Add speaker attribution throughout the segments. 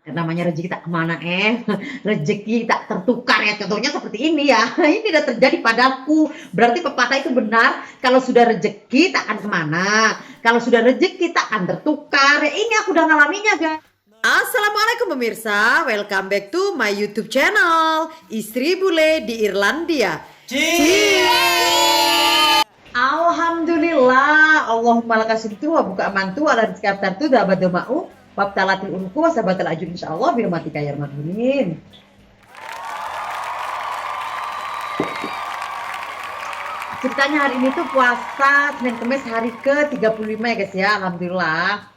Speaker 1: Namanya rezeki tak kemana rezeki tak tertukar ya, contohnya seperti ini ya. Ini tidak terjadi padaku. Berarti pepatah itu benar, kalau sudah rezeki tak akan kemana, kalau sudah rezeki tak akan tertukar ya. Ini aku udah ngalaminya guys. Assalamualaikum pemirsa, welcome back to my YouTube channel Istri Bule di Irlandia. Alhamdulillah, Allahumma lakasih tua buka mantu ala rizki abtartu dapat doma'u wabtalatil unku wasabatal ajun insyaallah birahmatika ya arhamar rahimin. Ceritanya hari ini tuh puasa Senin Kemis hari ke-35 ya guys ya, alhamdulillah.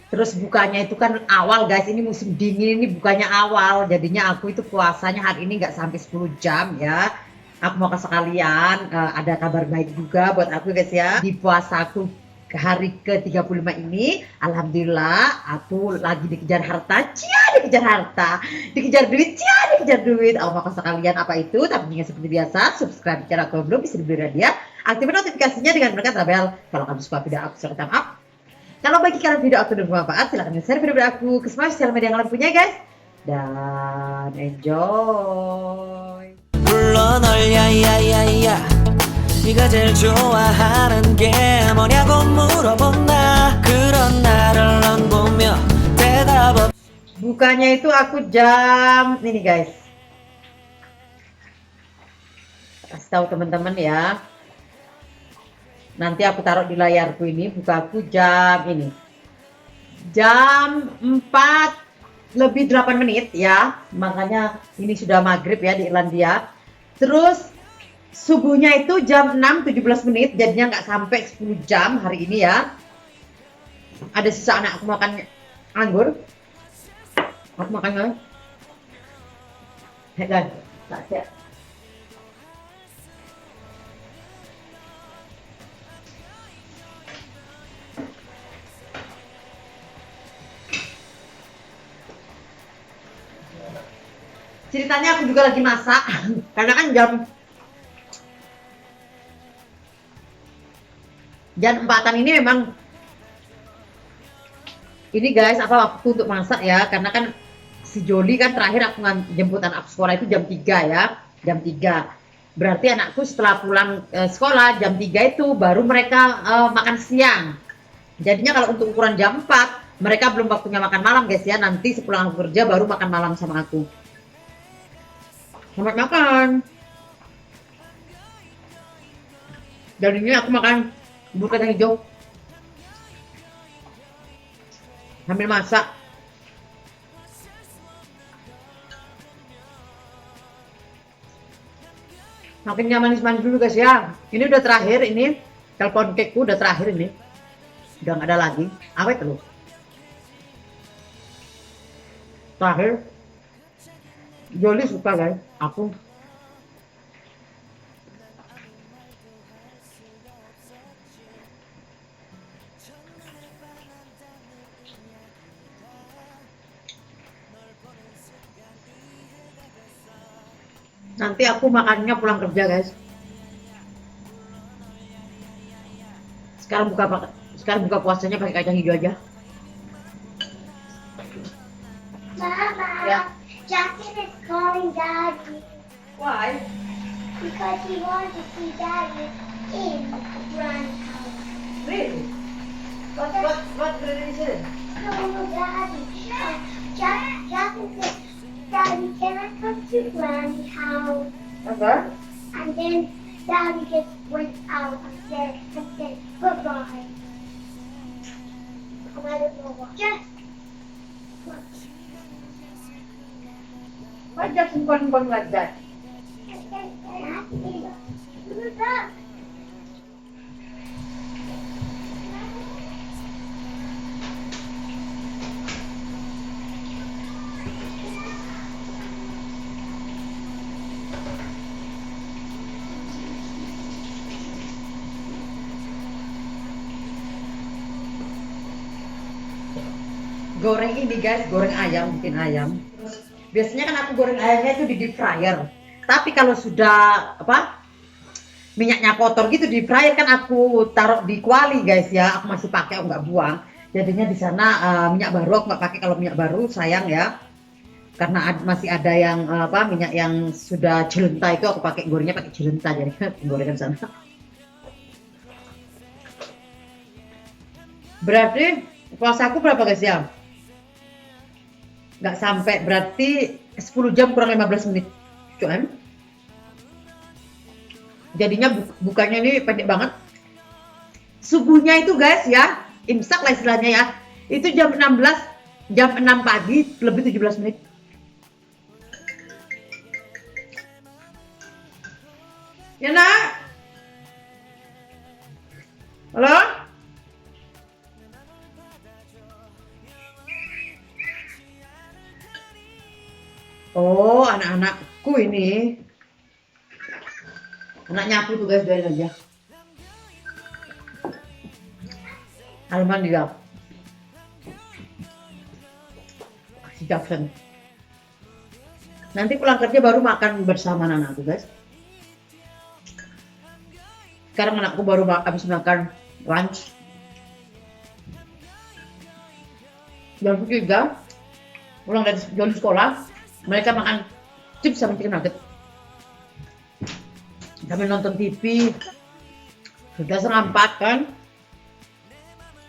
Speaker 1: Terus bukanya itu kan awal guys, ini musim dingin, ini bukanya awal, jadinya aku itu puasanya hari ini nggak sampai 10 jam ya. Aku mau kasih kalian ada kabar baik juga buat aku guys ya. Di puasa aku hari ke-35 ini, alhamdulillah aku lagi dikejar harta, dikejar harta, dikejar duit, dikejar duit. Aku mau kasih kalian apa itu, tapi seperti biasa, subscribe channel kalau belum bisa diberi dia, aktifkan notifikasinya dengan menekan bel. Kalau kamu suka video aku, silahkan up. Kalau bagi kalian video aku bermanfaat, silahkan share video aku ke semua sosial media yang kalian punya guys. Dan enjoy.
Speaker 2: 불러 널 야야야야 네가 제일 좋아하는 게 뭐냐고 물어본다 그런 나를 넌 보며 대답 없
Speaker 1: Bukanya itu aku jam ini guys, kasih tahu teman-teman ya, nanti aku taruh di layarku ini. Bukaku jam ini jam 4:08 ya, makanya ini sudah maghrib ya di Irlandia. Terus subuhnya itu jam 6:17, jadinya nggak sampai 10 jam hari ini ya. Ada sisa anak aku makan anggur, aku makan guys. Guys, tak siap. Ceritanya aku juga lagi masak karena kan jam 4-an ini memang ini guys apa waktu untuk masak ya, karena kan si Joli kan terakhir aku jemput anak sekolah itu jam 3 ya, jam 3 berarti anakku setelah pulang sekolah jam 3 itu baru mereka makan siang. Jadinya kalau untuk ukuran jam 4 mereka belum waktunya makan malam guys ya, nanti sepulang aku kerja baru makan malam sama aku. Selamat makan. Dan ini aku makan bubur kacang hijau sambil masak. Makin manis-manis dulu guys ya. Ini udah terakhir, ini telepon cakeku udah terakhir ini. Udah nggak ada lagi. Awet loh. Terakhir. Joli suka guys, aku nanti aku makannya pulang kerja guys. Sekarang buka puasanya pakai kacang hijau aja.
Speaker 3: Mama,
Speaker 1: Ya.
Speaker 3: Jackson is calling Daddy
Speaker 1: Why?
Speaker 3: because he wants to see Daddy in Granny's house.
Speaker 1: Really? What is it?
Speaker 3: No, Daddy. Jackson said, Daddy, can I come to Granny's house?
Speaker 1: Apa?
Speaker 3: And then Daddy just went out and said goodbye. And I don't know what. Just what?
Speaker 1: Why Jackson calling like that?
Speaker 3: Daddy, who's that?
Speaker 1: Goreng ini guys, goreng ayam, bikin ayam. Biasanya kan aku goreng ayamnya itu di deep fryer. Tapi kalau sudah minyaknya kotor gitu di fryer, kan aku taruh di kuali guys ya. Aku masih pakai, aku nggak buang. Jadinya di sana minyak baru aku nggak pakai, kalau minyak baru sayang ya. karena masih ada yang apa minyak yang sudah jelenta itu aku pakai gorengnya pakai jelenta jadi gorengan sana. Berarti puasaku berapa guys ya? Nggak sampai, berarti 10 jam kurang 15 menit cuman. Jadinya bukanya ini pendek banget. Subuhnya itu guys ya, imsak lah istilahnya ya, itu jam 16, jam 6 pagi lebih 17 menit. Ya nak? Halo? Oh, anak-anakku ini. Anak nyapu tuh guys, biarin aja. Alman dia. Si Jackson. Nanti pulang kerja baru makan bersama anakku guys. Sekarang anakku baru habis makan lunch. Jam 3 pulang dari sekolah. Mereka makan chips sama chicken nugget. Kami nonton TV. Sudah setengah 4 kan.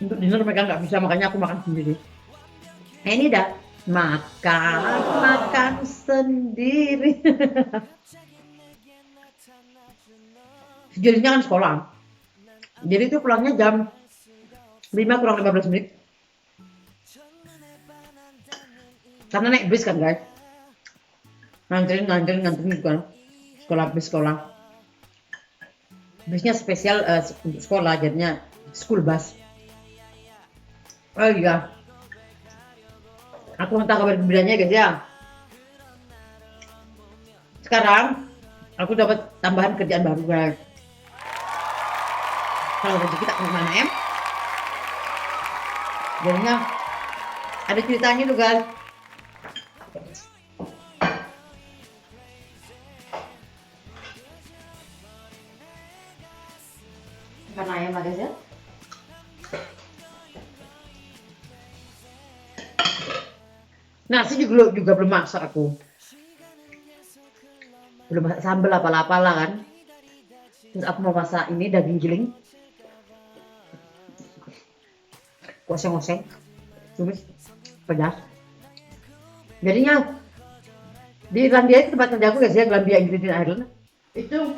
Speaker 1: Untuk dinner mereka nggak bisa, makanya aku makan sendiri. Ini dah makan sendiri. Sejadinya kan sekolah. Jadi itu pulangnya jam 5 kurang 15 menit. Karena naik bis kan guys. Nganterin juga sekolah bis sekolah. Bisnya spesial untuk sekolah, jadinya school bus. Oh iya, aku minta kabar gembiranya guys ya. Sekarang aku dapat tambahan kerjaan baru guys. Kalau rezeki tak kemana ya. Jadinya ada ceritanya tuh guys. Makan ayam lah guys ya. Nasi juga belum masak aku. Belum masak sambal apalah kan. Terus aku mau masak ini daging giling. Oseng-oseng. Tumis pedas. Jadinya di Irlandia itu tempat kerja aku guys ya, Irlandia Ingredient Ireland. Itu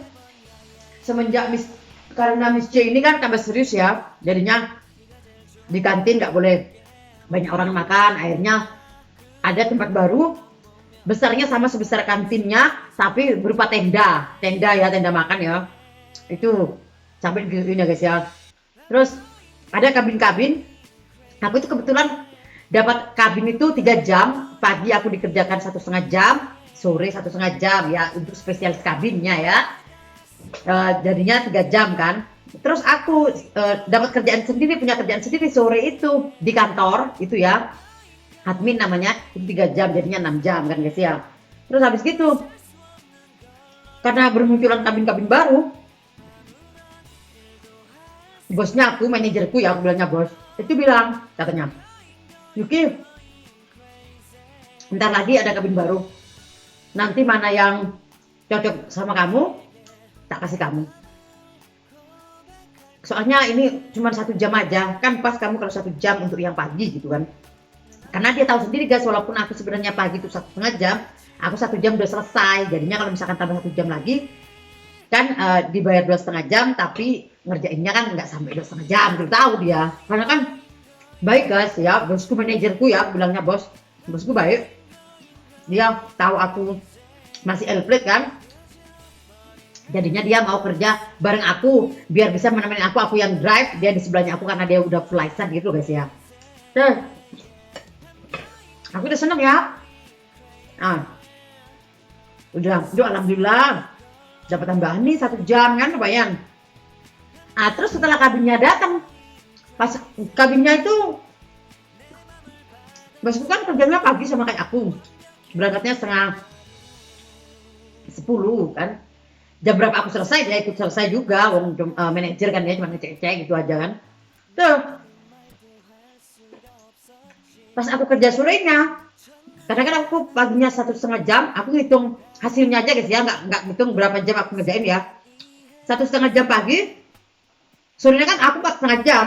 Speaker 1: semenjak karena Miss C ini kan tambah serius ya, jadinya di kantin nggak boleh banyak orang makan. Akhirnya ada tempat baru, besarnya sama sebesar kantinnya, tapi berupa tenda ya, tenda makan ya. Itu sampai digituin ya guys ya. Terus ada kabin-kabin. Aku itu kebetulan dapat kabin itu 3 jam, pagi aku dikerjakan 1,5 jam, sore 1,5 jam ya untuk spesialis kabinnya ya. Jadinya 3 jam kan. Terus aku dapat kerjaan sendiri, punya kerjaan sendiri sore itu di kantor itu ya, admin namanya, itu 3 jam jadinya 6 jam kan guys ya. Terus habis gitu karena bermunculan kabin-kabin baru, bosnya aku, manajerku ya, aku bilangnya bos, itu bilang katanya, Yuki bentar lagi ada kabin baru, nanti mana yang cocok sama kamu tak kasih kamu. Soalnya ini cuma 1 jam aja, kan pas kamu kalau 1 jam untuk yang pagi gitu kan. Karena dia tahu sendiri guys, walaupun aku sebenarnya pagi itu 1,5 jam, aku 1 jam udah selesai. Jadinya kalau misalkan tambah 1 jam lagi, kan dibayar 2,5 jam, tapi ngerjainnya kan nggak sampai 2,5 jam. Gitu tahu dia, karena kan baik guys ya, bosku, manajerku ya, bilangnya bosku baik. Dia tahu aku masih elplet kan. Jadinya dia mau kerja bareng aku biar bisa menemani aku yang drive, dia di sebelahnya aku karena dia udah full license gitu guys ya. Terus aku udah seneng ya. Nah, udah alhamdulillah dapat tambahan nih 1 jam kan lumayan. Nah, terus setelah kabinnya datang, pas kabinnya itu bosku kan kerjanya pagi sama kayak aku, berangkatnya 9:30 kan. Jam berapa aku selesai, dia ikut selesai juga, manajer kan dia cuma ngecek-cek gitu aja kan. Tuh, pas aku kerja sorenya, Kadang-kadang aku paginya 1,5 jam, aku hitung hasilnya aja guys ya, nggak hitung berapa jam aku ngerjain ya. 1,5 jam pagi, sorenya kan aku 4,5 jam.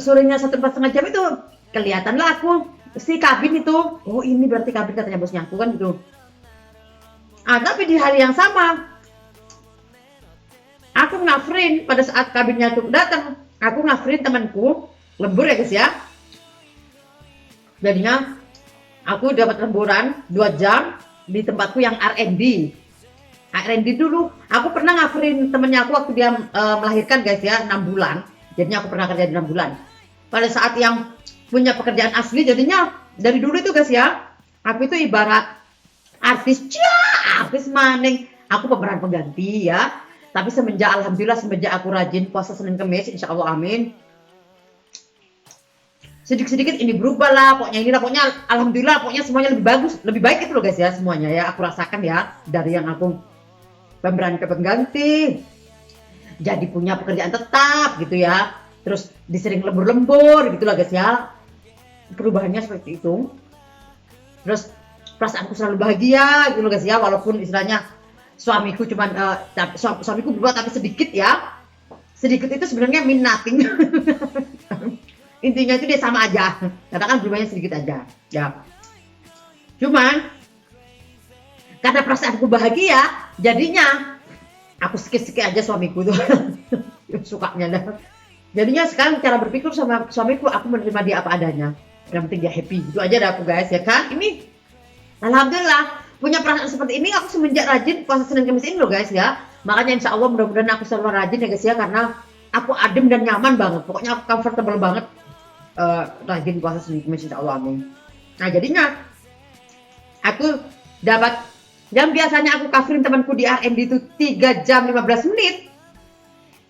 Speaker 1: Sorenya 4,5 jam itu kelihatan lah aku si kabin itu. Oh ini berarti kabin katanya bosnya aku kan gitu. Tapi di hari yang sama, aku ngafrin pada saat kabinnya tuh datang. Aku ngafrin temanku, lembur ya guys ya. Jadinya aku dapat lemburan 2 jam di tempatku yang R&D. R&D dulu, aku pernah ngafrin temennya aku waktu dia melahirkan guys ya, 6 bulan. Jadinya aku pernah kerja di 6 bulan. Pada saat yang punya pekerjaan asli, jadinya dari dulu itu guys ya, aku itu ibarat artis, artis maning. Aku pemeran pengganti ya. Tapi alhamdulillah semenjak aku rajin puasa Senin Kemis, insya Allah amin. Sedikit-sedikit ini berubah lah, pokoknya alhamdulillah, pokoknya semuanya lebih bagus, lebih baik itu loh guys ya, semuanya ya, aku rasakan ya, dari yang aku pemeran pengganti, jadi punya pekerjaan tetap gitu ya, terus disering lembur-lembur gitu loh guys ya, perubahannya seperti itu, terus perasaanku selalu bahagia gitu loh guys ya, walaupun istilahnya suamiku cuman, suamiku berbuat tapi sedikit ya, sedikit itu sebenarnya mean nothing. Intinya itu dia sama aja, karena kan berubahnya sedikit aja ya. Cuman karena perasaanku bahagia, jadinya aku sikit-sikit aja suamiku tuh sukanya dah. Jadinya sekarang cara berpikir sama suamiku, aku menerima dia apa adanya, yang penting dia happy, itu aja dah aku guys ya kan. Ini alhamdulillah punya perasaan seperti ini aku semenjak rajin puasa Senin Kemis ini loh guys ya. Makanya insya Allah mudah-mudahan aku selalu rajin ya guys ya, karena aku adem dan nyaman banget, pokoknya aku comfortable banget rajin puasa Senin Kemis insya Allah amin. Nah jadinya aku dapat, yang biasanya aku coverin temanku di R&D itu 3 jam 15 menit,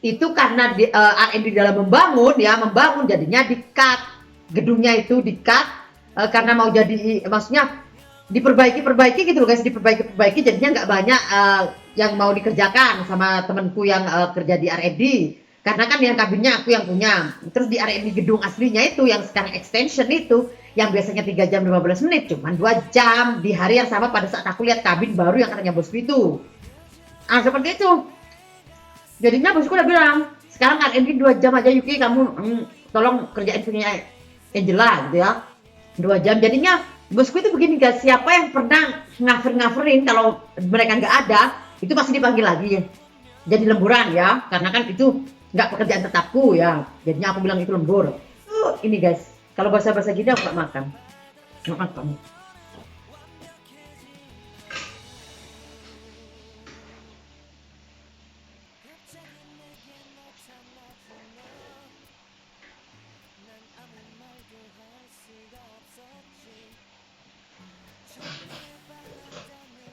Speaker 1: itu karena R&D dalam membangun jadinya di-cut, gedungnya itu di-cut karena mau jadi, maksudnya diperbaiki gitu loh guys, diperbaiki jadinya nggak banyak yang mau dikerjakan sama temanku yang kerja di R&D. Karena kan yang kabinnya aku yang punya. Terus di R&D gedung aslinya itu yang sekarang extension itu yang biasanya 3 jam 15 menit cuman 2 jam di hari yang sama pada saat aku lihat kabin baru yang katanya bosku itu. Seperti itu. Jadinya bosku udah bilang, sekarang R&D 2 jam aja Yuki, kamu tolong kerjain punya Angela gitu ya. 2 jam. Jadinya bosku itu begini guys, siapa yang pernah ngaferin kalau mereka nggak ada, itu pasti dipanggil lagi. Jadi lemburan ya, karena kan itu nggak pekerjaan tetapku ya, jadinya aku bilang itu lembur. Ini guys, kalau bahasa-bahasa gini aku nggak makan.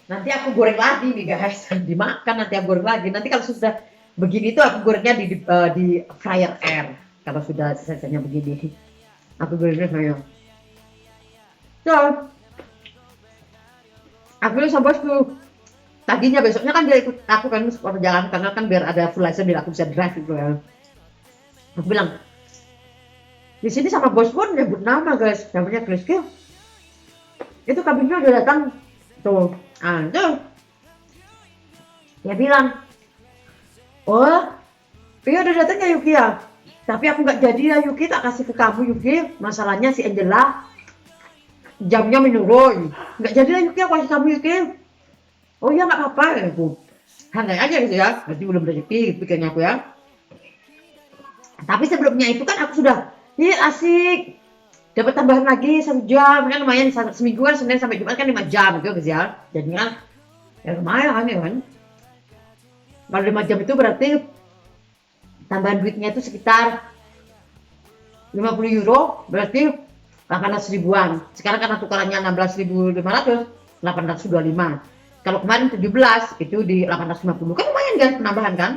Speaker 1: Nanti aku goreng lagi nih guys, dimakan nanti aku goreng lagi. Nanti kalau sudah begini tuh aku gorengnya di fryer air. Kalau sudah selesainya begini, aku gorengnya kayak. So, aku sama bosku. Tadinya besoknya kan dia ikut aku kan perjalanan karena kan biar ada full license biar aku bisa drive gitu ya. Aku bilang, di sini sama bos pun nyebut nama guys, namanya Kriski. Itu kabinnya udah datang tuh. Tuh. Dia bilang, oh, iya udah datang ya Yuki ya. Tapi aku nggak jadi ya Yuki, tak kasih ke kamu Yuki. Masalahnya si Angela jamnya menurun. Nggak jadi ya Yuki, aku kasih kamu Yuki. Oh iya nggak apa-apa ya aku. Santai aja gitu ya. Berarti belum rezeki gitu pikirnya aku ya. Tapi sebelumnya itu kan aku sudah, asik. Dapat tambahan lagi 1 jam, kan lumayan seminggu kan Senin sampai Jumat kan 5 jam gitu guys ya. Jadi kan ya lumayan ya kan. Kalau 5 jam itu berarti tambahan duitnya itu sekitar 50 euro, berarti 800 ribuan. Sekarang karena tukarannya 16.500, 825. Kalau kemarin 17 itu di 850, kan lumayan kan penambahan kan.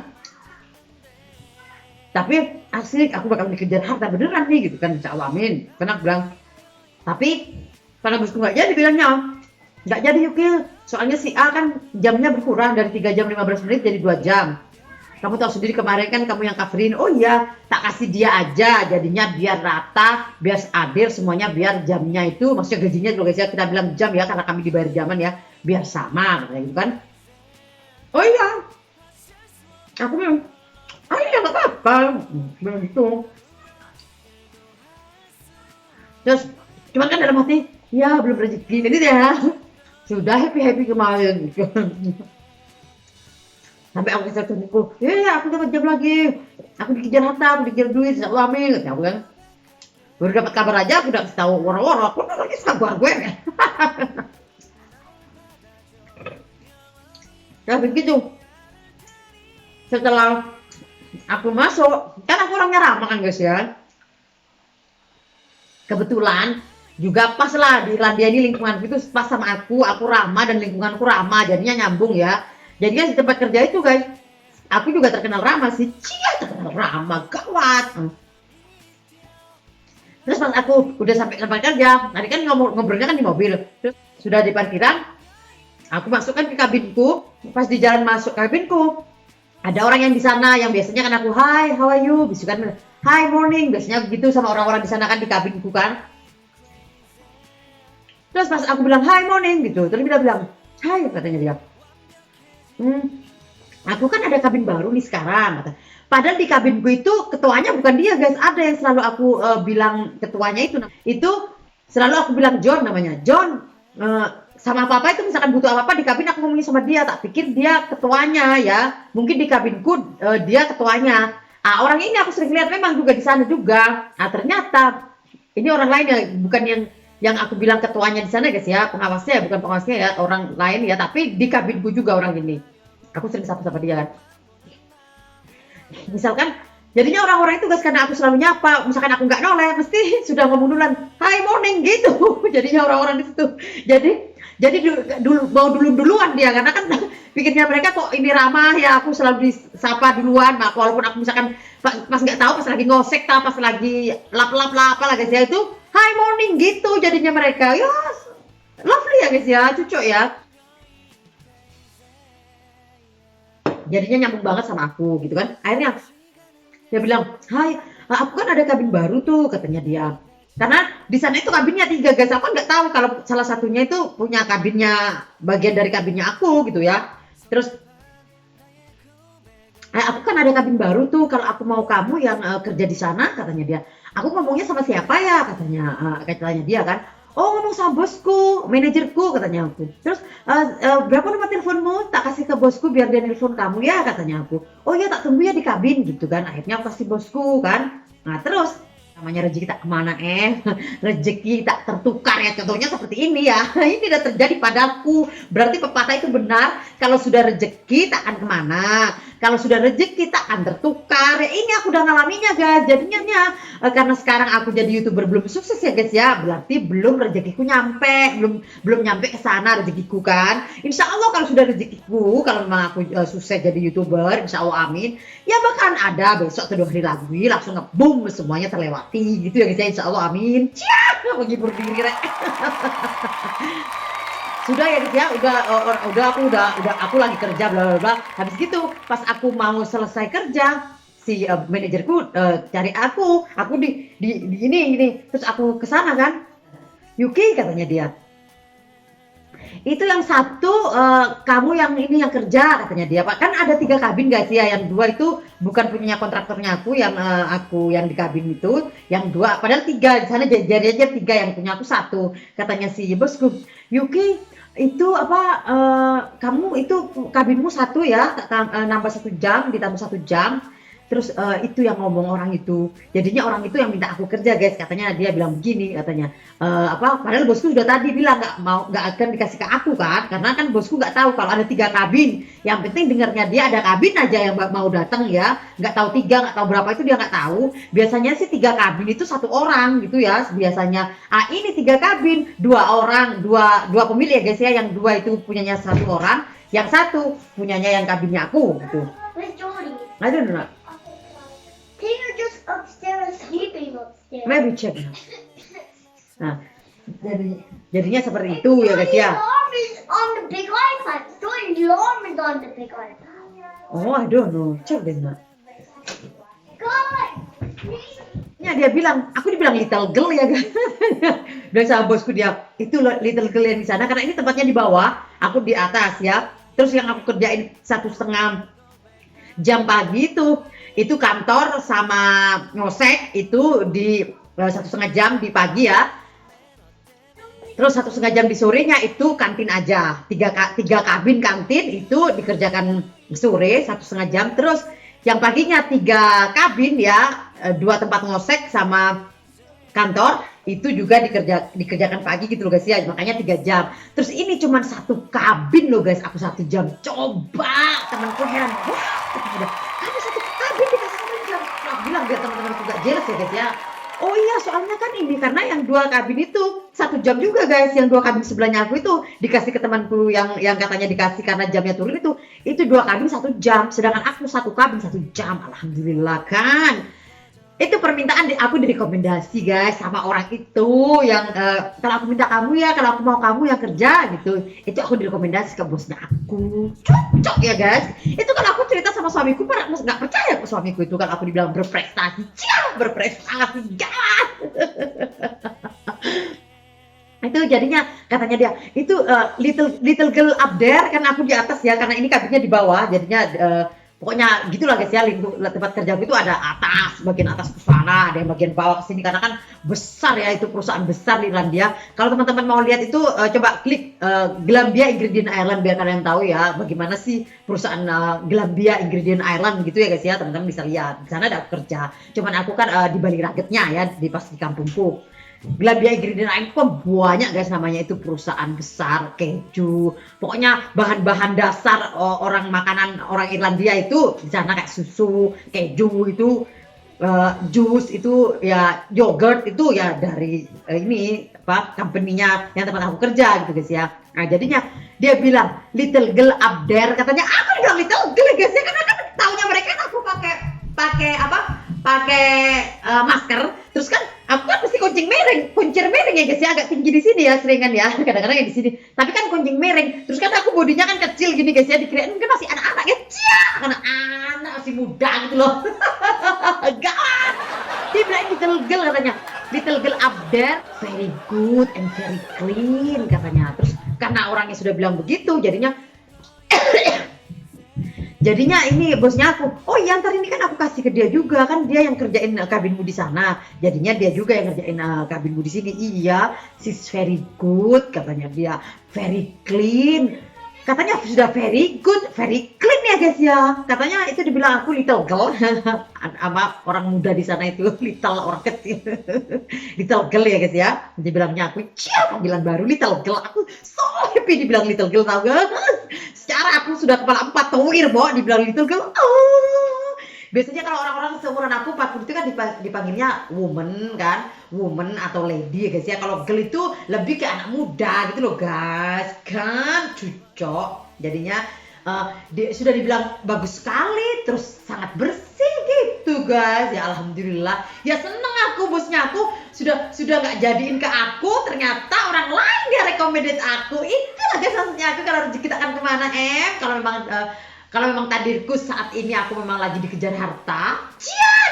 Speaker 1: Tapi asik, aku bakal dikejar harta beneran nih gitu kan, insya Allah amin. Karena aku bilang, tapi karena bosku nggak jadi bilangnya, nggak jadi Yuki, soalnya si A kan jamnya berkurang dari 3 jam 15 menit jadi 2 jam. kamu tahu sendiri kemarin kan kamu yang coverin. Oh iya, tak kasih dia aja, jadinya biar rata, biar adil semuanya, biar jamnya itu, maksudnya gajinya juga guys ya, kita bilang jam ya karena kami dibayar jaman ya, biar sama kayak gitu kan. Oh iya, aku bilang, oh iya nggak apa-apa, bilang gitu. Terus cuman kan dalam hati, ya belum rezeki, jadi ya sudah happy kemarin. Sampai aku kisah temanku, ya aku dapat jam lagi, aku dikejar harta, aku dikejar duit, insya Allah amin, kata aku kan. Baru dapat kabar aja, aku udah kasih tahu orang-orang, aku udah lagi sabar gue. Ya begitu. Setelah aku masuk, kan aku orangnya ramah kan guys ya. Kebetulan juga pas lah di Irlandia ini lingkungan itu pas sama aku ramah dan lingkunganku ramah, jadinya nyambung ya. Jadinya di tempat kerja itu guys, aku juga terkenal ramah sih, terkenal ramah, gawat. Terus pas aku udah sampai tempat kerja, tadi kan ngobrolnya kan di mobil, terus sudah di parkiran, aku masukkan ke kabinku, pas di jalan masuk kabinku, ada orang yang di sana yang biasanya kan aku, hi, how are you, bisa kan, hi, morning, biasanya begitu sama orang-orang di sana kan di kabinku kan. Terus pas aku bilang, hi, morning, gitu, terus dia bilang, hi, katanya dia. Aku kan ada kabin baru nih sekarang. Padahal di kabinku itu ketuanya bukan dia guys. Ada yang selalu aku bilang ketuanya itu selalu aku bilang John namanya. John sama apa-apa itu misalkan butuh apa-apa di kabin aku ngomongin sama dia. Tak pikir dia ketuanya ya. Mungkin di kabinku dia ketuanya. Orang ini aku sering lihat memang juga di sana juga. Ternyata ini orang lain ya, bukan yang aku bilang ketuanya di sana guys ya, pengawasnya ya, bukan pengawasnya ya, orang lain ya, tapi di kabinku juga orang ini. Aku sering sapa-sapa dia kan. Misalkan, jadinya orang-orang itu guys, karena aku selalu nyapa, misalkan aku nggak noleh, mesti sudah ngomong duluan, hi morning gitu. Jadinya orang-orang di situ. Jadi mau duluan dia, karena kan pikirnya mereka kok ini ramah ya, aku selalu disapa duluan, walaupun aku misalkan pas nggak tahu, pas lagi ngosek, pas lagi lap-lap apa lah guys ya, itu hi morning gitu jadinya mereka. Ya lovely ya guys ya, cucok ya. Jadinya nyambung banget sama aku gitu kan. Akhirnya dia bilang, hai, aku kan ada kabin baru tuh, katanya dia. Karena di sana itu kabinnya 3 guys. Aku nggak tahu kalau salah satunya itu punya kabinnya, bagian dari kabinnya aku gitu ya. Terus aku kan ada kabin baru tuh, kalau aku mau kamu yang kerja di sana, katanya dia. Aku ngomongnya sama siapa ya, katanya dia kan. Oh, ngomong sama bosku, manajerku, katanya aku. Terus berapa nomor teleponmu? Tak kasih ke bosku biar dia nelpon kamu ya, katanya aku. Oh ya, tak tunggu ya di kabin gitu kan. Akhirnya aku kasih bosku kan. Nah terus namanya rezeki tak kemana rezeki tak tertukar ya, contohnya seperti ini ya. Ini tidak terjadi padaku. Berarti pepatah itu benar, kalau sudah rezeki tak akan kemana, kalau sudah rezeki tak akan tertukar ya. Ini aku udah ngalaminya guys. Jadinya karena sekarang aku jadi YouTuber belum sukses ya guys ya, berarti belum rezekiku nyampe, belum nyampe ke sana rezekiku kan. Insya Allah kalau sudah rezekiku, kalau memang aku sukses jadi YouTuber, insya Allah amin, ya bahkan ada besok atau 2 hari lagi langsung ngebum semuanya terlewati gitu ya guys ya, insya Allah amin. Ciao, menghibur diri rek. Sudah ya guys ya, udah aku lagi kerja bla bla bla. Habis gitu pas aku mau selesai kerja, si manajerku cari aku di ini terus aku kesana kan. Yuki, katanya dia, itu yang satu kamu yang ini yang kerja, katanya dia. Pak, kan ada 3 kabin guys ya, yang 2 itu bukan punya kontraktornya aku, yang aku yang di kabin itu, yang 2 padahal 3 di sana jadi aja 3, yang punya aku 1. Katanya si bosku, Yuki itu apa kamu itu kabinmu 1 ya, nambah 1 jam, ditambah 1 jam. Terus itu yang ngomong orang itu, jadinya orang itu yang minta aku kerja guys. Katanya dia bilang begini, katanya padahal bosku sudah tadi bilang nggak akan dikasih ke aku kan, karena kan bosku nggak tahu kalau ada 3 kabin. Yang penting dengarnya dia ada kabin aja yang mau datang ya, nggak tahu 3, nggak tahu berapa itu dia nggak tahu. Biasanya sih 3 kabin itu 1 orang gitu ya biasanya. Ini 3 kabin, 2 orang, dua pemilik ya guys ya, yang 2 itu punyanya 1 orang, yang 1 punyanya yang kabinnya aku gitu.
Speaker 3: Where's Jordy?
Speaker 1: I don't know.
Speaker 3: They're just upstairs sleeping upstairs.
Speaker 1: Maybe check. Nah, jadinya seperti itu ya guys ya.
Speaker 3: The alarm is on the big iPad. The alarm is on the big iPad.
Speaker 1: Oh, I don't know. Cek deh, Mak.
Speaker 3: Good.
Speaker 1: Ya dia bilang, aku dibilang little girl ya kan. Bilang sama bosku dia, itu loh little girl yang di sana karena ini tempatnya di bawah, aku di atas ya. Terus yang aku kerjain 1,5 jam pagi itu kantor sama ngosek itu di 1,5 jam di pagi ya. Terus 1,5 jam di sorenya itu kantin aja. Tiga kabin kantin itu dikerjakan sore 1,5 jam. Terus yang paginya 3 kabin ya, 2 tempat ngosek sama kantor itu juga dikerjakan pagi gitu loh guys ya. Makanya 3 jam. Terus ini cuma 1 kabin loh guys. Aku 1 jam. Coba temanku heran. Wah, kamu 1 kabin dikasih 1 jam. Aku bilang biar teman-temanku gak jelas ya guys ya. Oh iya, soalnya kan ini karena yang 2 kabin itu 1 jam juga guys. Yang 2 kabin sebelahnya aku itu dikasih ke temanku yang katanya dikasih karena jamnya turun itu 2 kabin 1 jam. Sedangkan aku 1 kabin 1 jam. Alhamdulillah kan. Itu permintaan aku direkomendasi guys sama orang itu yang kalau aku minta kamu ya, kalau aku mau kamu yang kerja gitu. Itu aku direkomendasi ke bosnya aku. Cocok ya guys. Itu kalau aku cerita sama suamiku nggak percaya ke suamiku itu kalau aku dibilang berprestasi. Berprestasi gas. Itu jadinya katanya dia itu little girl up there kan aku di atas ya karena ini kabinnya di bawah jadinya pokoknya gitulah guys ya tempat kerja itu ada bagian atas ke sana ada yang bagian bawah ke sini karena kan besar ya itu perusahaan besar di Irlandia. Kalau teman-teman mau lihat itu coba klik Glanbia Ingredient Ireland biar kalian tahu ya bagaimana sih perusahaan Glanbia Ingredient Ireland gitu ya guys ya teman-teman bisa lihat di sana ada kerja. Cuman aku kan di Bali Ragetnya ya pas di kampungku. Glanbia Ingredient Ireland kok banyak guys namanya itu perusahaan besar keju pokoknya bahan-bahan dasar orang makanan orang Irlandia itu di sana kayak susu keju itu jus itu ya yogurt itu ya dari ini apa company-nya yang tempat aku kerja gitu guys ya. Nah jadinya dia bilang little girl up there katanya aku bilang little girl guys ya karena kan taunya mereka kan aku pakai masker terus kan aku kan mesti kuncir mereng ya guys ya agak tinggi di sini ya seringan ya kadang-kadang ya di sini tapi kan kuncing mereng terus kan aku bodinya kan kecil gini guys ya dikirain kan masih anak-anak kecil anak masih muda gitu loh. Gawat dia bilang little girl katanya little girl up there very good and very clean katanya terus karena orangnya sudah bilang begitu jadinya ini bosnya aku, oh iya ntar ini kan aku kasih ke dia juga kan dia yang kerjain kabinmu di sana, jadinya dia juga yang kerjain kabinmu di sini. Iya, she's very good katanya dia, very clean, katanya sudah very good, very clean ya guys ya. Katanya itu dibilang aku little girl, sama orang muda di sana itu little orang kecil, little girl ya guys ya. Dibilangnya aku, panggilan baru little girl, aku so happy dibilang little girl tau gak? Secara aku sudah kepala 4 toir, dibilang little girl. Oh. Biasanya kalau orang-orang seumuran aku 40 itu kan dipanggilnya woman kan, woman atau lady ya guys ya. Kalau girl itu lebih ke anak muda gitu loh guys, kan cocok. Jadinya sudah dibilang bagus sekali, terus sangat bersih gitu guys. Ya alhamdulillah. Ya seneng aku bosnya aku sudah nggak jadiin ke aku, ternyata orang lain dia recommended aku. Itulah guys maksudnya aku kalau rezeki kita akan kemana kalau memang takdirku saat ini aku memang lagi dikejar harta,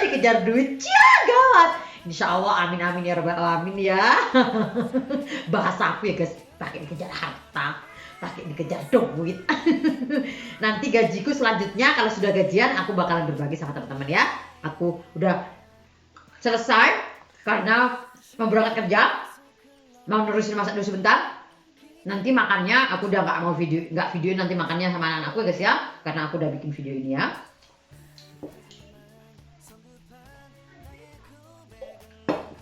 Speaker 1: dikejar duit, gawat. Insya Allah amin amin ya rabbal alamin ya. Bahasa aku ya guys, pakai dikejar harta, pakai dikejar duit. Nanti gajiku selanjutnya kalau sudah gajian aku bakalan berbagi sama teman-teman ya. Aku udah selesai karena mau berangkat kerja, mau nerusin masak dulu sebentar. Nanti makannya aku udah nggak videoin nanti makannya sama anak-anakku ya guys ya, karena aku udah bikin video ini ya.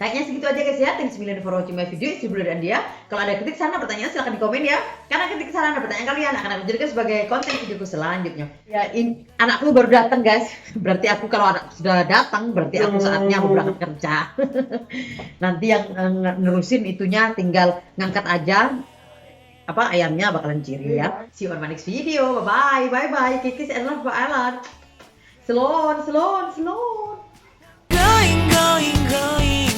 Speaker 1: Kayaknya segitu aja guys ya. Thanks million for watching my video. It's Bunda dan dia. Kalau ada kritik saran pertanyaan silahkan di komen ya. Karena kritik saran dan pertanyaan kalian akan aku jadikan sebagai konten videoku selanjutnya. Ya, anakku baru datang guys. Berarti aku kalau anak sudah datang berarti aku saatnya mau berangkat kerja. Nanti yang nerusin itunya tinggal ngangkat aja. Ayamnya bakalan ciri ya. See you on my next video. Bye bye. Kikis and love for Island. Sloan.
Speaker 2: Going